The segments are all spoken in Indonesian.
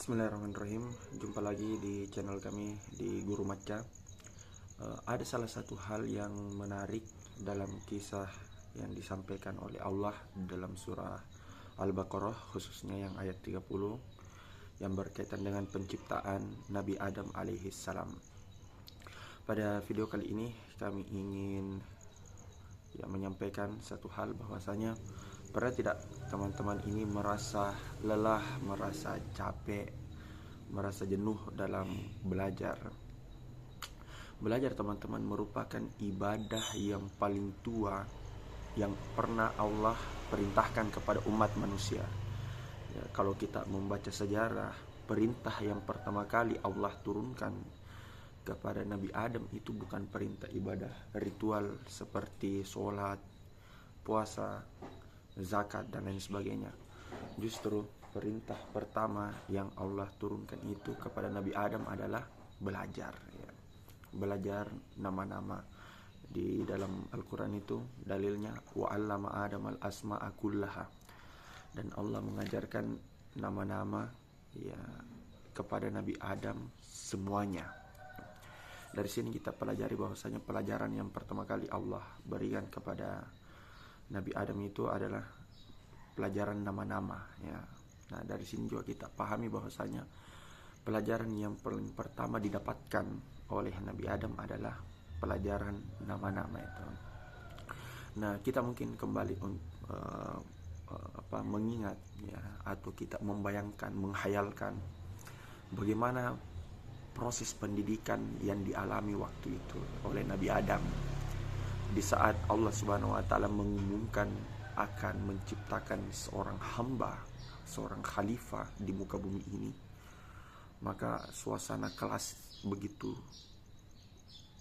Bismillahirrahmanirrahim. Jumpa lagi di channel kami di Guru Maca. Ada salah satu hal yang menarik dalam kisah yang disampaikan oleh Allah dalam surah Al-Baqarah, khususnya yang ayat 30, yang berkaitan dengan penciptaan Nabi Adam alaihissalam. Pada video kali ini kami ingin menyampaikan satu hal, bahwasanya pernah tidak teman-teman ini merasa lelah, merasa capek, merasa jenuh dalam belajar. Belajar, teman-teman, merupakan ibadah yang paling tua yang pernah Allah perintahkan kepada umat manusia. Kalau kita membaca sejarah, perintah yang pertama kali Allah turunkan kepada Nabi Adam itu bukan perintah ibadah ritual seperti sholat, puasa, zakat, dan lain sebagainya. Justru perintah pertama yang Allah turunkan itu kepada Nabi Adam adalah belajar. Belajar nama-nama. Di dalam Al-Quran itu dalilnya wa'allama Adam al-asma'a kullaha, dan Allah mengajarkan nama-nama kepada Nabi Adam semuanya. Dari sini kita pelajari bahwasanya pelajaran yang pertama kali Allah berikan kepada Nabi Adam itu adalah pelajaran nama-nama. Nah, dari sini juga kita pahami bahwasanya pelajaran yang paling pertama didapatkan oleh Nabi Adam adalah pelajaran nama-nama itu. Nah, kita mungkin kembali mengingat atau kita membayangkan, menghayalkan bagaimana proses pendidikan yang dialami waktu itu oleh Nabi Adam di saat Allah Subhanahu wa taala mengumumkan akan menciptakan seorang hamba, seorang khalifah di muka bumi ini. Maka suasana kelas begitu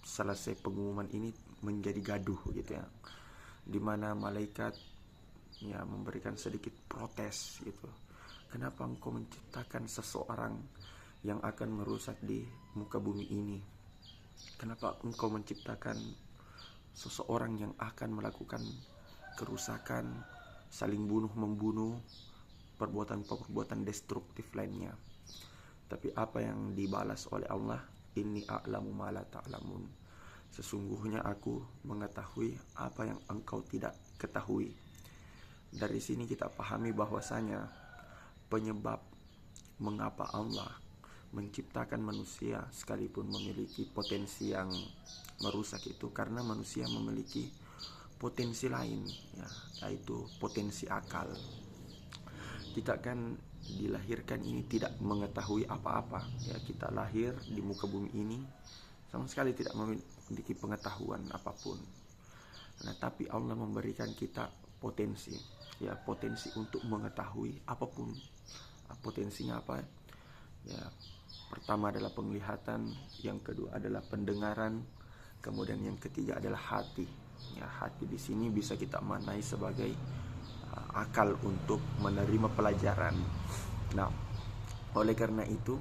selesai pengumuman ini menjadi gaduh gitu ya, dimana malaikat memberikan sedikit protes gitu. Kenapa engkau menciptakan seseorang yang akan merusak di muka bumi ini? Kenapa engkau menciptakan seseorang yang akan melakukan kerusakan, saling bunuh-membunuh, perbuatan-perbuatan destruktif lainnya? Tapi apa yang dibalas oleh Allah? Inni a'lamu ma la ta'lamun. Sesungguhnya aku mengetahui apa yang engkau tidak ketahui. Dari sini kita pahami bahwasanya penyebab mengapa Allah menciptakan manusia sekalipun memiliki potensi yang merusak itu karena manusia memiliki potensi lain, yaitu potensi akal. Kita kan dilahirkan ini tidak mengetahui apa-apa, kita lahir di muka bumi ini sama sekali tidak memiliki pengetahuan apapun. Nah, tapi Allah memberikan kita potensi, potensi untuk mengetahui apapun. Potensinya apa? Pertama adalah penglihatan, yang kedua adalah pendengaran, kemudian yang ketiga adalah hati. Hati di sini bisa kita maknai sebagai akal untuk menerima pelajaran. Nah, oleh karena itu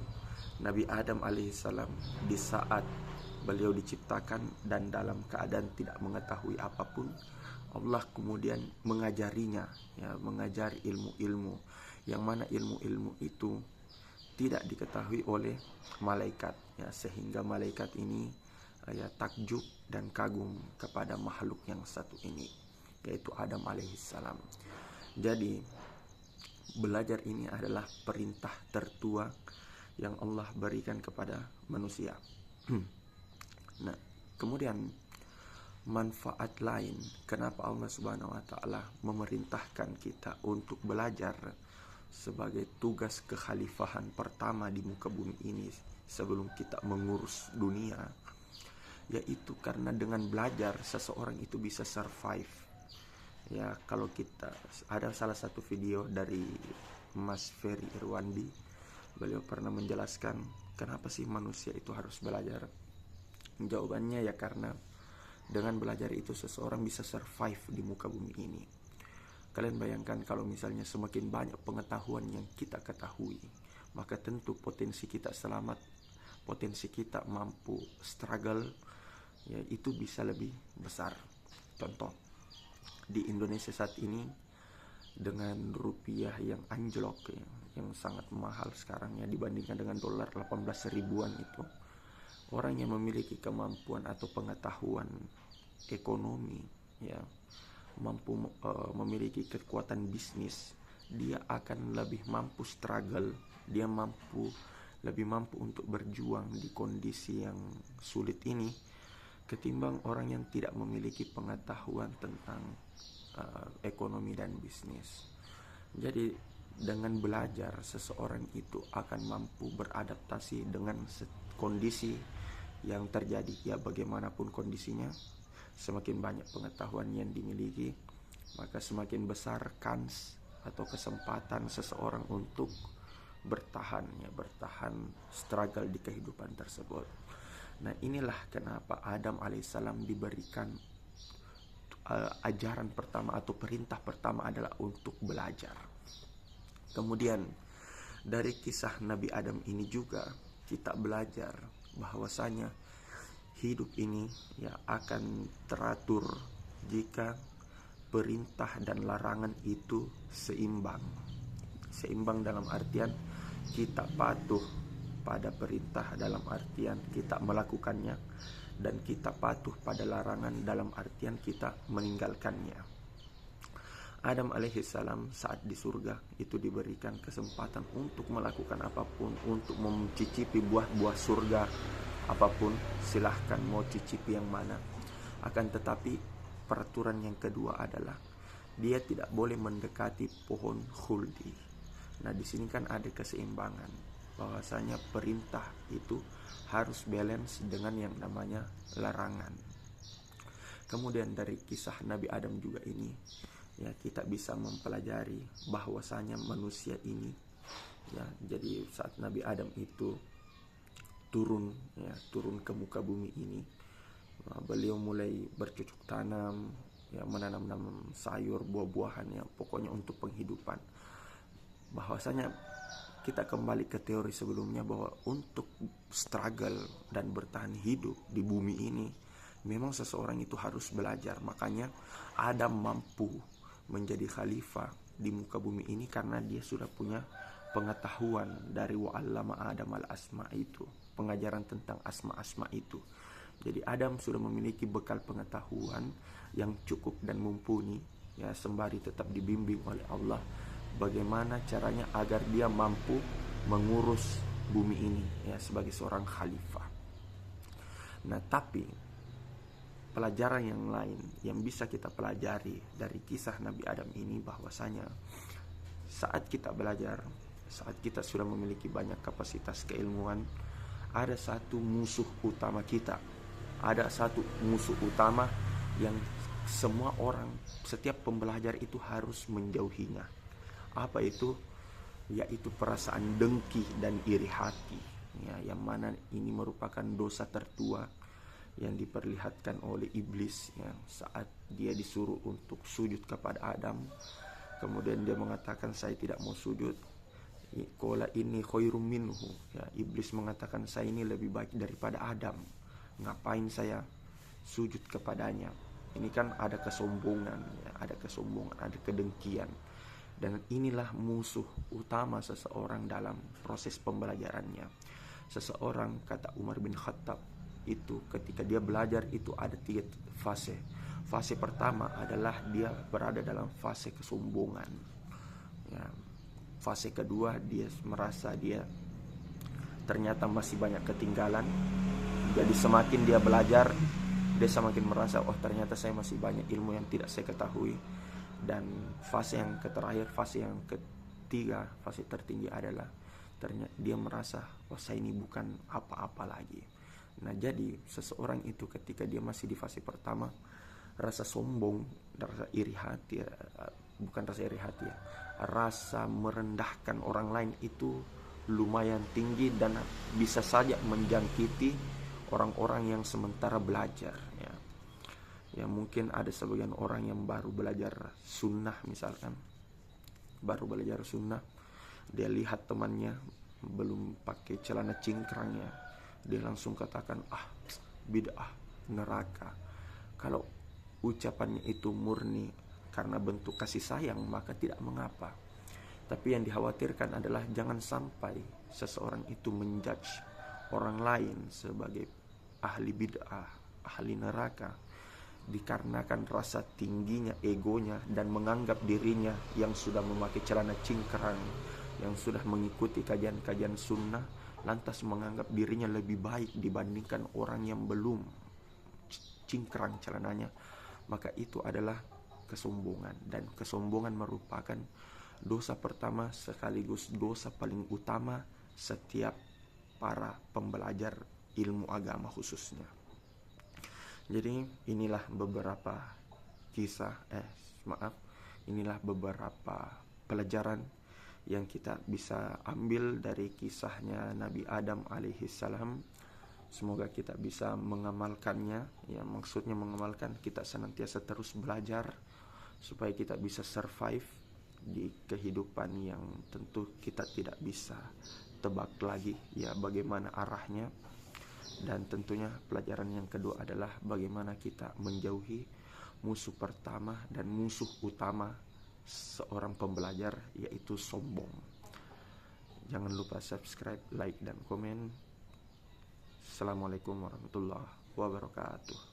Nabi Adam alaihissalam di saat beliau diciptakan dan dalam keadaan tidak mengetahui apapun, Allah kemudian mengajarinya, mengajari ilmu-ilmu yang mana ilmu-ilmu itu tidak diketahui oleh malaikat, sehingga malaikat ini takjub dan kagum kepada makhluk yang satu ini, yaitu Adam alaihissalam. Jadi belajar ini adalah perintah tertua yang Allah berikan kepada manusia. Nah, kemudian manfaat lain kenapa Allah Subhanahu wa taala memerintahkan kita untuk belajar sebagai tugas kekhalifahan pertama di muka bumi ini sebelum kita mengurus dunia, yaitu karena dengan belajar seseorang itu bisa survive. Kalau kita ada salah satu video dari Mas Ferry Irwandi, beliau pernah menjelaskan kenapa sih manusia itu harus belajar. Jawabannya karena dengan belajar itu seseorang bisa survive di muka bumi ini. Kalian bayangkan kalau misalnya semakin banyak pengetahuan yang kita ketahui, maka tentu potensi kita selamat, potensi kita mampu struggle, itu bisa lebih besar. Contoh, di Indonesia saat ini dengan rupiah yang anjlok, yang sangat mahal sekarang ya, dibandingkan dengan dolar 18 ribuan itu. Orang yang memiliki kemampuan atau pengetahuan ekonomi ya, mampu memiliki kekuatan bisnis, dia akan lebih mampu struggle, dia lebih mampu untuk berjuang di kondisi yang sulit ini ketimbang orang yang tidak memiliki pengetahuan tentang ekonomi dan bisnis. Jadi dengan belajar seseorang itu akan mampu beradaptasi dengan kondisi yang terjadi ya, bagaimanapun kondisinya. Semakin banyak pengetahuan yang dimiliki, maka semakin besar kans atau kesempatan seseorang untuk bertahan struggle di kehidupan tersebut. Nah, inilah kenapa Adam alaihissalam diberikan ajaran pertama atau perintah pertama adalah untuk belajar. Kemudian dari kisah Nabi Adam ini juga kita belajar bahwasanya hidup ini ya akan teratur jika perintah dan larangan itu seimbang. Seimbang dalam artian kita patuh pada perintah dalam artian kita melakukannya, dan kita patuh pada larangan dalam artian kita meninggalkannya. Adam alaihissalam saat di surga itu diberikan kesempatan untuk melakukan apapun, untuk mencicipi buah-buah surga apapun, silahkan mau cicipi yang mana. Akan tetapi peraturan yang kedua adalah dia tidak boleh mendekati pohon khuldi. Nah, di sini kan ada keseimbangan, bahwasanya perintah itu harus balance dengan yang namanya larangan. Kemudian dari kisah Nabi Adam juga ini ya, kita bisa mempelajari bahwasanya manusia ini ya, jadi saat Nabi Adam itu turun ke muka bumi ini, beliau mulai bercocok tanam ya, menanam sayur, buah-buahan ya, pokoknya untuk penghidupan. Bahwasanya kita kembali ke teori sebelumnya bahwa untuk struggle dan bertahan hidup di bumi ini memang seseorang itu harus belajar. Makanya Adam mampu menjadi khalifah di muka bumi ini karena dia sudah punya pengetahuan dari wa'allama Adam al-asma itu, pengajaran tentang asma-asma itu. Jadi Adam sudah memiliki bekal pengetahuan yang cukup dan mumpuni ya, sembari tetap dibimbing oleh Allah bagaimana caranya agar dia mampu mengurus bumi ini ya, sebagai seorang khalifah. Nah, tapi pelajaran yang lain yang bisa kita pelajari dari kisah Nabi Adam ini bahwasanya saat kita belajar, saat kita sudah memiliki banyak kapasitas keilmuan, ada satu musuh utama kita. Ada satu musuh utama yang semua orang, setiap pembelajar itu harus menjauhinya. Apa itu? Yaitu perasaan dengki dan iri hati ya, yang mana ini merupakan dosa tertua yang diperlihatkan oleh iblis ya, saat dia disuruh untuk sujud kepada Adam, kemudian dia mengatakan saya tidak mau sujud. Qala inni khairum minhu ya, iblis mengatakan saya ini lebih baik daripada Adam, ngapain saya sujud kepadanya. Ini kan ada kesombongan ya, ada kedengkian. Dan inilah musuh utama seseorang dalam proses pembelajarannya. Seseorang, kata Umar bin Khattab, itu ketika dia belajar itu ada 3 fase. Fase pertama adalah dia berada dalam fase kesombongan ya. Fase kedua dia merasa dia ternyata masih banyak ketinggalan. Jadi semakin dia belajar, dia semakin merasa oh ternyata saya masih banyak ilmu yang tidak saya ketahui. Dan fase yang terakhir, fase yang ketiga, fase tertinggi adalah ternyata dia merasa oh saya ini bukan apa-apa lagi. Nah, jadi seseorang itu ketika dia masih di fase pertama, rasa sombong, rasa iri hati, bukan rasa iri hati ya, rasa merendahkan orang lain itu lumayan tinggi dan bisa saja menjangkiti orang-orang yang sementara belajar ya. Ya mungkin ada sebagian orang yang baru belajar sunnah misalkan, baru belajar sunnah, dia lihat temannya belum pakai celana cingkrang ya, dia langsung katakan bid'ah, neraka. Kalau ucapannya itu murni karena bentuk kasih sayang maka tidak mengapa. Tapi yang dikhawatirkan adalah jangan sampai seseorang itu menjudge orang lain sebagai ahli bid'ah, ahli neraka, dikarenakan rasa tingginya egonya dan menganggap dirinya yang sudah memakai celana cingkrang, yang sudah mengikuti kajian-kajian sunnah, lantas menganggap dirinya lebih baik dibandingkan orang yang belum cingkrang celananya. Maka itu adalah kesombongan, dan kesombongan merupakan dosa pertama sekaligus dosa paling utama setiap para pembelajar ilmu agama khususnya. Jadi inilah beberapa inilah beberapa pelajaran yang kita bisa ambil dari kisahnya Nabi Adam alaihissalam. Semoga kita bisa mengamalkannya. Ya, maksudnya mengamalkan, kita senantiasa terus belajar supaya kita bisa survive di kehidupan yang tentu kita tidak bisa tebak lagi ya bagaimana arahnya. Dan tentunya pelajaran yang kedua adalah bagaimana kita menjauhi musuh pertama dan musuh utama seorang pembelajar, yaitu sombong. Jangan lupa subscribe, like, dan komen. Assalamualaikum warahmatullahi wabarakatuh.